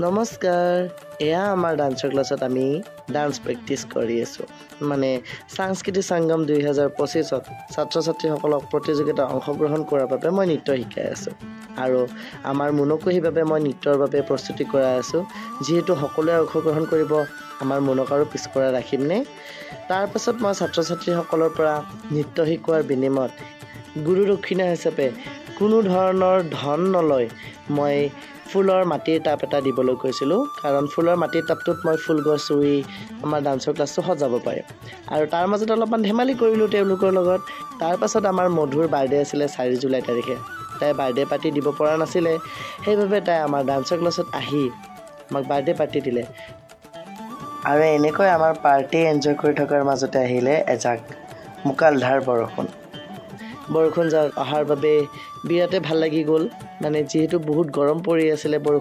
নমস্কাৰ এয়া আমাৰ ডান্সৰ ক্লাছত আমি ডান্স প্ৰেক্টিছ কৰি আছোঁ মানে সাংস্কৃতিক সংগম 2025ত ছাত্ৰ ছাত্ৰীসকলক প্ৰতিযোগিতাত অংশগ্ৰহণ কৰাৰ বাবে মই নৃত্য শিকাই আছোঁ আৰু আমাৰ মনকোহীৰ বাবে মই নৃত্যৰ বাবে প্ৰস্তুতি কৰাই আছোঁ যেহেতু সকলোৱে অংশগ্ৰহণ কৰিব আমাৰ মনক আৰু পিছপৰা ৰাখিম নে তাৰ পাছত মই ছাত্ৰ ছাত্ৰীসকলৰ পৰা নৃত্য শিকোৱাৰ বিনিময়ত গুৰু দক্ষিণা হিচাপে কোনো ধৰণৰ ধন নলয় মই ফুলৰ মাটিৰ টাব এটা দিবলৈ কৈছিলোঁ কাৰণ ফুলৰ মাটিৰ টাবটোত মই ফুল গছ ৰুই আমাৰ ডান্সৰ ক্লাছটো সজাব পাৰিম আৰু তাৰ মাজত অলপমান ধেমালি কৰিলোঁ তেওঁলোকৰ লগত তাৰ পাছত আমাৰ মধুৰ বাৰ্থডে আছিলে 4 জুলাই তাৰিখে তাই বাৰ্থডে পাৰ্টি দিব পৰা নাছিলে সেইবাবে তাই আমাৰ ডান্সৰ ক্লাছত আহি আমাক বাৰ্থডে পাৰ্টি দিলে আৰু এনেকৈ আমাৰ পাৰ্টি এনজয় কৰি থকাৰ মাজতে আহিলে এজাক মুকালধাৰ বৰষুণ যাক অহাৰ বাবে বিৰাটে ভাল লাগি গ'ল মানে যেহেতু বহুত গৰম পৰি আছিলে